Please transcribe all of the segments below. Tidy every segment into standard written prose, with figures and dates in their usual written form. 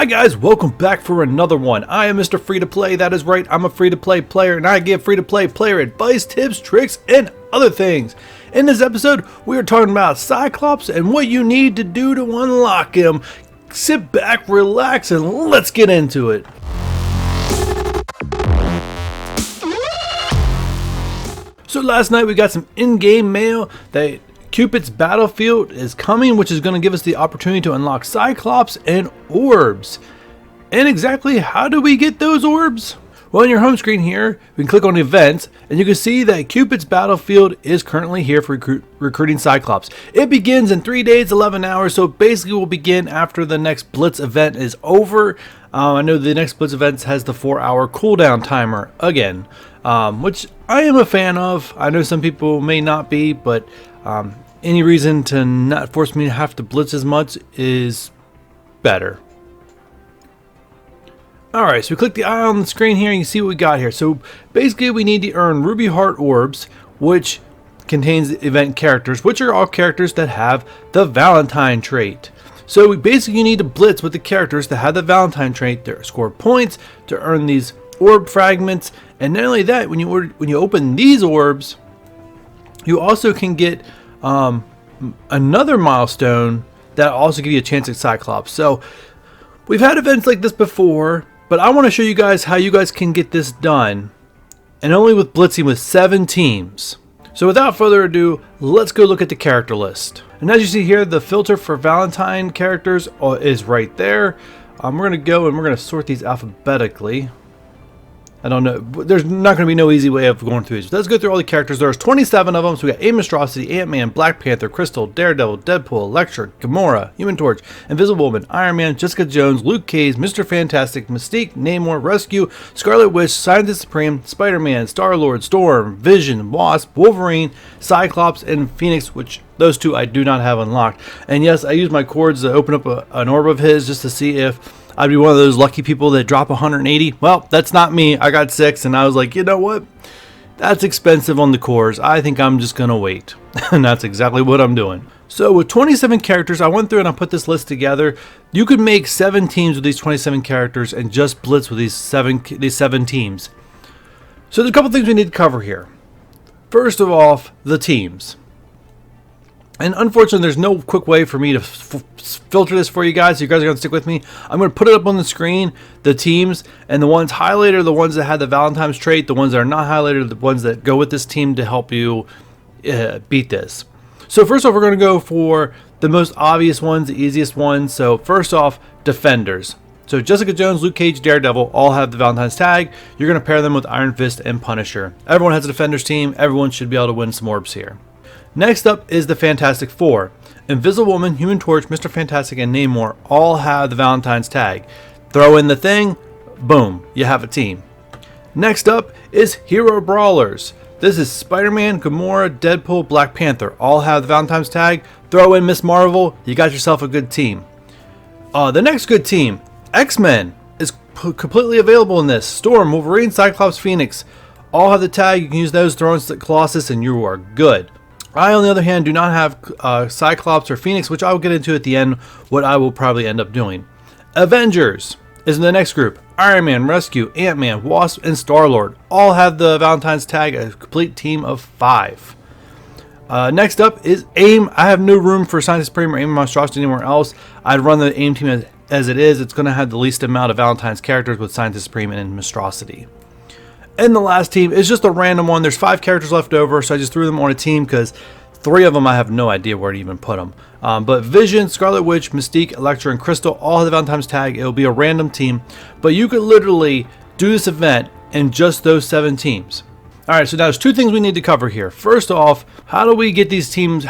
Hi guys, welcome back for another one. I am Mr. Free to Play. That is right, I'm a free to play player and I give free to play player advice, tips, tricks, and other things. In this episode, we are talking about Cyclops and what you need to do to unlock him. Sit back, relax, and let's get into it. So last night we got some in-game mail that Cupid's battlefield is coming, which is going to give us the opportunity to unlock Cyclops and orbs. And exactly how do we get those orbs? Well, on your home screen here, we can click on events, and you can see that Cupid's battlefield is currently here for recruiting Cyclops. It begins in 3 days, 11 hours, so basically will begin after the next Blitz event is over. I know the next Blitz event has the 4-hour cooldown timer again, which I am a fan of. I know some people may not be, but any reason to not force me to have to blitz as much is better. Alright, so we click the eye on the screen here and you can see what we got here. So basically we need to earn Ruby Heart Orbs, which contains event characters, which are all characters that have the Valentine trait. So we basically need to blitz with the characters that have the Valentine trait to score points, to earn these orb fragments, and not only that, when you open these orbs, you also can get another milestone that also give you a chance at Cyclops. So we've had events like this before, but I want to show you guys how you guys can get this done, and only with blitzing with 7 teams. So without further ado, let's go look at the character list. And as you see here, the filter for Valentine characters is right there. We're going to go and we're going to sort these alphabetically. I don't know. There's not going to be no easy way of going through these. Let's go through all the characters. There's 27 of them. So we got Monstrosity, Ant-Man, Black Panther, Crystal, Daredevil, Deadpool, Elektra, Gamora, Human Torch, Invisible Woman, Iron Man, Jessica Jones, Luke Cage, Mr. Fantastic, Mystique, Namor, Rescue, Scarlet Witch, Scientist Supreme, Spider-Man, Star-Lord, Storm, Vision, Wasp, Wolverine, Cyclops, and Phoenix, which those two I do not have unlocked. And yes, I use my cords to open up an orb of his just to see if I'd be one of those lucky people that drop 180. Well, that's not me. I got 6 and I was like, you know what? That's expensive on the cores. I think I'm just going to wait. And that's exactly what I'm doing. So with 27 characters, I went through and I put this list together. You could make 7 teams with these 27 characters and just blitz with these seven teams. So there's a couple things we need to cover here. First of all, the teams. And unfortunately, there's no quick way for me to filter this for you guys, so you guys are going to stick with me. I'm going to put it up on the screen, the teams, and the ones highlighted are the ones that had the Valentine's trait. The ones that are not highlighted are the ones that go with this team to help you beat this. So first off, we're going to go for the most obvious ones, the easiest ones. So first off, defenders. So Jessica Jones, Luke Cage, Daredevil all have the Valentine's tag. You're going to pair them with Iron Fist and Punisher. Everyone has a defenders team. Everyone should be able to win some orbs here. Next up is the Fantastic Four. Invisible Woman, Human Torch, Mr. Fantastic, and Namor all have the Valentine's tag. Throw in the thing, boom, you have a team. Next up is Hero Brawlers. This is Spider-Man, Gamora, Deadpool, Black Panther. All have the Valentine's tag. Throw in Miss Marvel, you got yourself a good team. The next good team, X-Men, is completely available in this. Storm, Wolverine, Cyclops, Phoenix. All have the tag. You can use those, throw in Colossus, and you are good. I, on the other hand, do not have Cyclops or Phoenix, which I will get into at the end, what I will probably end up doing. Avengers is in the next group. Iron Man, Rescue, Ant-Man, Wasp, and Star-Lord all have the Valentine's tag, a complete team of 5. Next up is AIM. I have no room for Scientist Supreme or AIM Monstrosity anywhere else. I'd run the AIM team as it is. It's going to have the least amount of Valentine's characters with Scientist Supreme and Monstrosity. And the last team is just a random one. There's 5 characters left over, so I just threw them on a team because 3 of them I have no idea where to even put them. But Vision, Scarlet Witch, Mystique, Elektra, and Crystal all have the Valentine's tag. It'll be a random team, but you could literally do this event in just those 7 teams. All right, so now there's 2 things we need to cover here. First off, how do we get these teams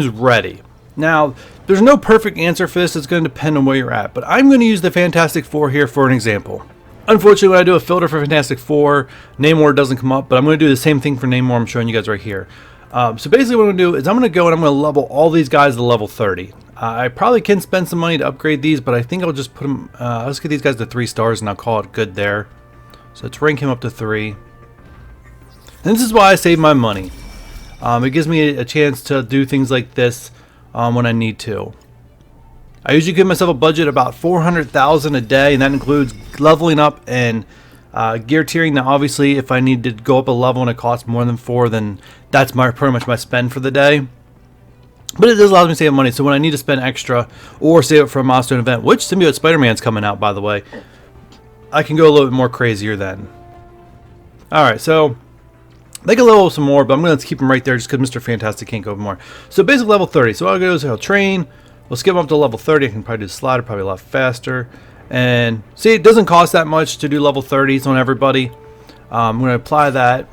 ready? Now, there's no perfect answer for this. It's going to depend on where you're at, but I'm going to use the Fantastic Four here for an example. Unfortunately, when I do a filter for Fantastic Four, Namor doesn't come up, but I'm going to do the same thing for Namor. I'm showing you guys right here. So basically what I'm going to do is I'm going to go and I'm going to level all these guys to level 30. I probably can spend some money to upgrade these, but I think I'll just put them, let's get these guys to 3 stars and I'll call it good there. So let's rank him up to 3. And this is why I save my money. It gives me a chance to do things like this when I need to. I usually give myself a budget about 400,000 a day, and that includes leveling up and gear tiering. Now obviously if I need to go up a level and it costs more than 4, then that's pretty much my spend for the day. But it does allow me to save money, so when I need to spend extra or save it for a milestone event, which Symbiote Spider-Man's coming out, by the way, I can go a little bit more crazier then. Alright, so they can level some more, but I'm going to keep them right there just because Mr. Fantastic can't go more. So basically level 30. So what I'll do is I'll train. We'll skip up to level 30. I can probably do the slider probably a lot faster. And see, it doesn't cost that much to do level 30s on everybody. I'm going to apply that.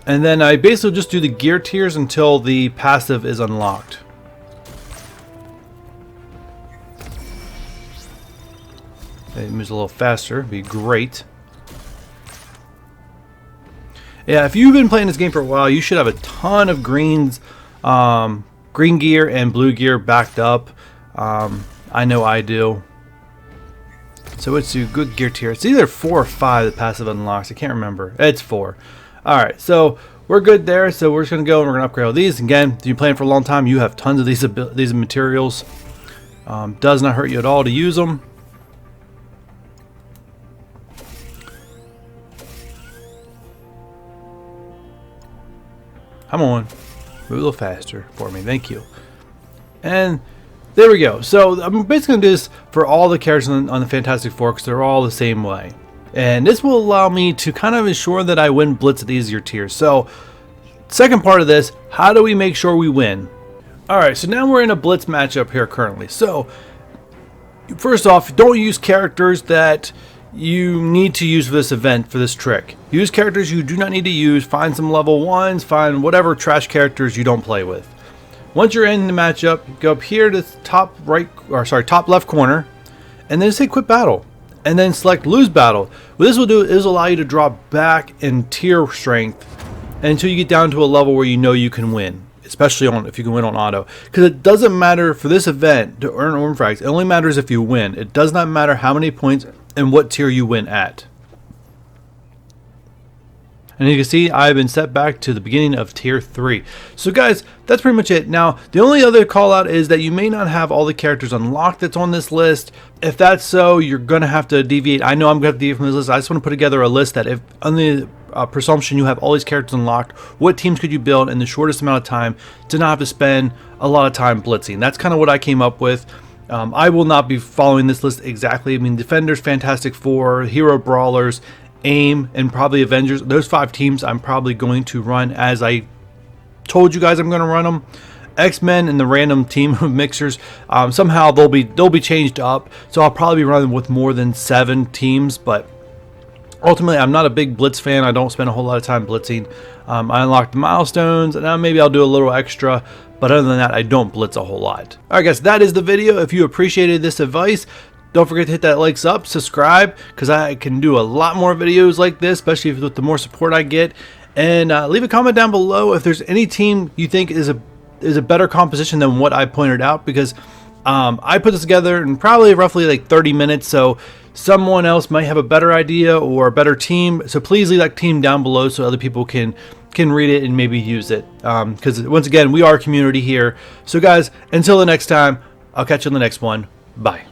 And then I basically just do the gear tiers until the passive is unlocked. It moves a little faster, be great. Yeah, if you've been playing this game for a while, you should have a ton of greens, green gear and blue gear backed up. I know I do. So let's do good gear tier. It's either 4 or 5 that passive unlocks. I can't remember. It's 4. Alright, so we're good there. So we're just going to go and we're going to upgrade all these. Again, if you're playing for a long time, you have tons of these materials. Does not hurt you at all to use them. Come on, move a little faster for me, thank you. And there we go. So I'm basically going to do this for all the characters on the Fantastic Four because they're all the same way. And this will allow me to kind of ensure that I win Blitz at easier tiers. So second part of this, how do we make sure we win? Alright, so now we're in a Blitz matchup here currently. So first off, don't use characters that you need to use for this event, for this trick. Use characters you do not need to use. Find some level 1s, find whatever trash characters you don't play with. Once you're in the matchup, go up here to the top top left corner, and then say quit battle. And then select lose battle. What this will do is allow you to drop back in tier strength until you get down to a level where you know you can win. Especially if you can win on auto. Because it doesn't matter for this event to earn orb frags. It only matters if you win. It does not matter how many points and what tier you win at. And you can see I've been set back to the beginning of tier 3. So guys, that's pretty much it. Now, the only other call out is that you may not have all the characters unlocked that's on this list. If that's so, you're going to have to deviate. I know I'm going to have to deviate from this list. I just want to put together a list that if on the presumption you have all these characters unlocked, what teams could you build in the shortest amount of time to not have to spend a lot of time blitzing. That's kind of what I came up with. I will not be following this list exactly. I mean, Defenders, Fantastic Four, Hero Brawlers, AIM, and probably Avengers. Those 5 teams I'm probably going to run as I told you guys I'm going to run them. X-Men and the random team of mixers, somehow they'll be changed up. So I'll probably be running with more than 7 teams, but ultimately I'm not a big Blitz fan. I don't spend a whole lot of time blitzing. I unlocked milestones, and maybe I'll do a little extra. But other than that, I don't blitz a whole lot. Alright guys, that is the video. If you appreciated this advice, don't forget to hit that likes up, subscribe, because I can do a lot more videos like this, especially with the more support I get. And leave a comment down below if there's any team you think is a better composition than what I pointed out, because I put this together in probably roughly like 30 minutes, so someone else might have a better idea or a better team. So please leave that team down below so other people can read it and maybe use it, because once again, we are a community here. So guys, until the next time, I'll catch you on the next one. Bye.